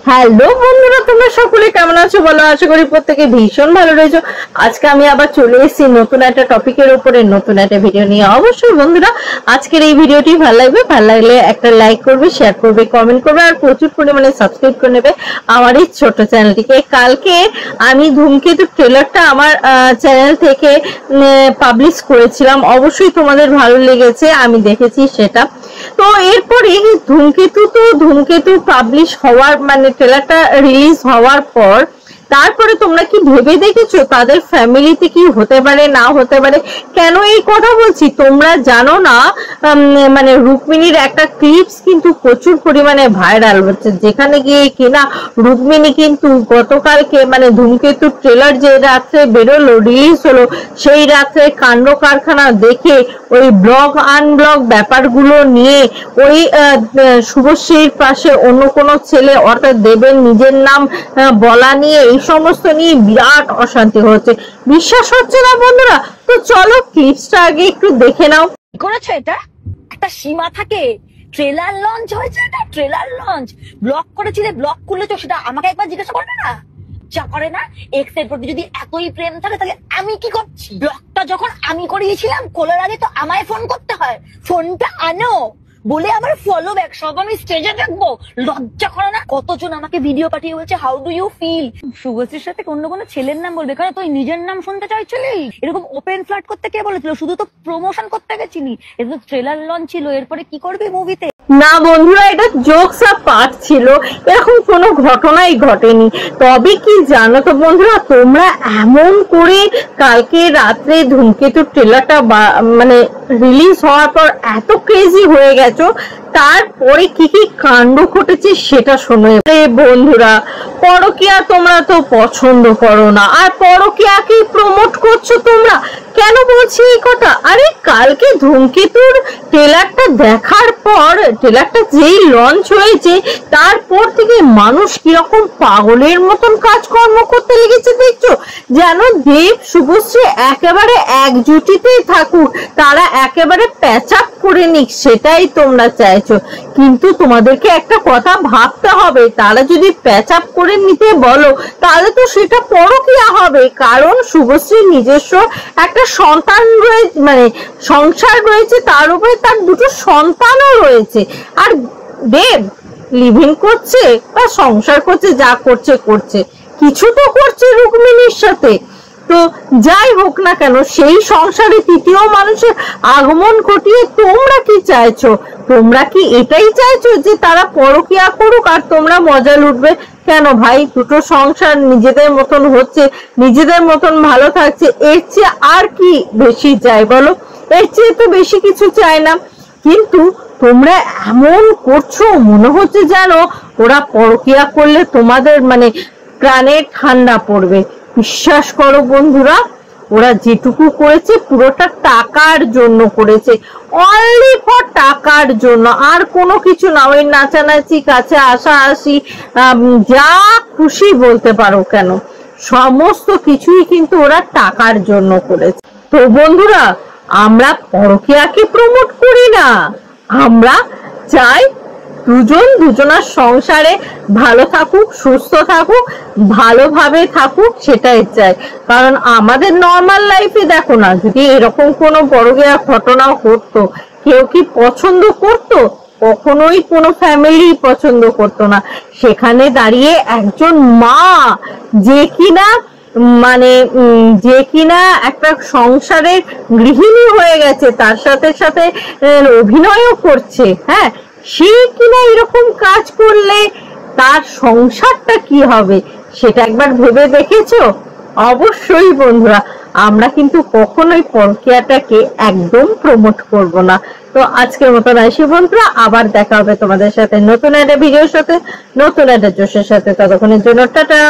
Hello বন্ধুরা, তোমরা সকলে কেমন আছো বলো? আশা করি প্রত্যেকে ভীষণ ভালো রয়েছো। আজকে আমি আবার চলে এসেছি নতুন একটা টপিকের উপরে, নতুন একটা ভিডিও নিয়ে। অবশ্যই বন্ধুরা আজকের এই ভিডিওটি ভালো লাগলে একটা লাইক করবে, শেয়ার করবে, কমেন্ট করবে আর প্রচুর পরিমাণে সাবস্ক্রাইব করে নেবে আমার এই ছোট চ্যানেলটিকে। কালকে আমি ধূমকেতু ট্রেলারটা আমার চ্যানেল থেকে পাবলিশ করেছিলাম, অবশ্যই তোমাদের ভালো লেগেছে, আমি দেখেছি সেটা। তো এরপরে ধূমকেতু পাবলিশ হওয়ার মানে ট্রেলারটা রিলিজ হওয়ার পর তারপরে তোমরা কি ভেবে দেখেছো তাদের ফ্যামিলিতে কি হতে পারে না হতে পারে? কেন এই কথা বলছি তোমরা জানো না? মানে রুক্মিণীর একটা ক্লিপস কিন্তু প্রচুর পরিমাণে ভাইরাল হচ্ছে, যেখানে গিয়ে কিনা রুক্মিণী কিন্তু গতকালকে মানে ধূমকেতু ট্রেলার যে রাত্রে বেরোলো, রিলিজ হলো, সেই রাত্রে কাণ্ড কারখানা দেখে ওই ব্লগ আনব্লগ ব্যাপারগুলো নিয়ে ওই শুভশ্রীর পাশে অন্য কোনো ছেলে অর্থাৎ দেবের নিজের নাম বলা নিয়ে এই সমস্ত নিয়ে বিরাট অশান্তি হচ্ছে। বিশ্বাস হচ্ছে না বন্ধুরা? তো চলো ক্লিপসটা আগে একটু দেখে নাও। করেছো এটা একটা সীমা থাকে। ট্রেলার লঞ্চ হয়েছে, এটা ট্রেলার লঞ্চ। ব্লক করেছিলে, ব্লক করলে তো সেটা আমাকে একবার জিজ্ঞাসা করবে না? যা করে না, এক্স এর প্রতি যদি এতই প্রেম থাকে তাহলে আমি কি করছি? ব্লকটা যখন আমি করিয়েছিলাম খোলার আগে তো আমায় ফোন করতে হয়, ফোনটা আনো বলে আমার ফলো ব্যাক সব আমি স্টেজে দেখবো। লজ্জা করে না? কতজন আমাকে ভিডিও পাঠিয়ে বলছে হাউ ডু ইউ ফিল, শুভশ্রীর সাথে অন্য কোনো ছেলের নাম বলবে, কারণ তুই নিজের নাম শুনতে চাইছিলি? এরকম ওপেন ফ্ল্যাট করতে কে বলেছিল? শুধু তো প্রমোশন করতে গেছিলি, এটা তো ট্রেলার লঞ্চ ছিল। এরপরে কি করবি মুভিতে? না বন্ধুরা, এটা জোকস আর পার্ট ছিল, এরকম কোনো ঘটনাই ঘটেনি। তবে কি জানো তো বন্ধুরা, তোমরা এমন করে কালকে রাত্রে ধূমকেতু ট্রেলারটা মানে রিলিজ হওয়ার পর এত ক্রেজি হয়ে গেছো, তারপরে কি কি কাণ্ড ঘটেছে সেটা শোনো। বন্ধুরা, পরকীয়া তোমরা তো পছন্দ করো না, আর পরকীয়াকে প্রমোট করছো তোমরা। কেন বলছি এই কথা? আরে কালকে ধূমকেতুর ট্রেলারটা দেখার পর, ট্রেলারটা যেই লঞ্চ হয়েছে তারপর থেকে মানুষ কিরকম পাগলের মতন কাজকর্ম করতে লেগেছে দেখছো। যেন দেব শুভশ্রী একেবারে একজুটিতেই থাকুক, তারা একেবারে প্যাচ আপ করে নিক, সেটাই তোমরা চাইছো। কিন্তু তোমাদেরকে একটা কথা ভাবতে হবে, তারা যদি প্যাচ আপ করে নিতে বলো তাহলে তো সেটা পরকীয়া হবে, কারণ শুভশ্রীর নিজস্ব একটা সন্তান রয়েছে, মানে সংসার রয়েছে, তার উপরে তার দুটো সন্তানও রয়েছে। আর দেব লিভিং করছে বা সংসার করছে, যা করছে করছে, কিছু তো করছে রুক্মিণীর সাথে। তো যাই হোক না কেন, সেই সংসারে তৃতীয় মানুষের আগমন ঘটিয়ে তোমরা কি চাইছো? তোমরা কি এটাই চাইছো যে তারা পরকীয়া করুক আর তোমরা মজা লুটবে? কেন ভাই, দুটো সংসার নিজেদের মতন হচ্ছে, নিজেদের মতন ভালো থাকছে, এর চেয়ে আর কি বেশি চাই বলো? এর চেয়ে তো বেশি কিছু চাই না। কিন্তু তোমরা এমন করছো, মনে হচ্ছে যেন ওরা পরকীয়া করলে তোমাদের মানে প্রাণে ঠান্ডা পড়বে। বিশ্বাস করো বন্ধুরা, ওরা যেটুকু করেছে পুরোটা টাকার জন্য করেছে, অনলি ফর টাকার জন্য, আর কোনো কিছু না। ওই নাচানাচি, কাছে আসাআসি, যা খুশি বলতে পারো কেন, সমস্ত কিছুই কিন্তু ওরা টাকার জন্য করেছে। তো বন্ধুরা, আমরা পরকীয়াকে প্রমোট করি না, আমরা চাই দুজন দুজনার সংসারে ভালো থাকুক, সুস্থ থাকুক, ভালোভাবে থাকুক, সেটাই চাই। কারণ আমাদের নর্মাল লাইফে দেখো না, যদি এরকম কোনো পরকীয়া ঘটনা ঘটতো, কেউ কি পছন্দ করতো? কখনোই কোনো ফ্যামিলি পছন্দ করতো না। সেখানে দাঁড়িয়ে একজন মা যে কিনা মানে যে কিনা একটা সংসারের গৃহিণী হয়ে গেছে, তার সাথে সাথে অভিনয়ও করছে, হ্যাঁ, সে কিনা এরকম কাজ করলে তার সংসারটা কি হবে সেটা একবার ভেবে দেখেছো? অবশ্যই বন্ধুরা, আমরা কিন্তু কখনোই পরকীয়াটাকে একদম প্রমোট করব না। তো আজকের মতন আসি বন্ধুরা, আবার দেখা হবে তোমাদের সাথে নতুন একটা ভিডিওর সাথে, নতুন একটা জোশের সাথে। ততক্ষণের জন্য টাটা।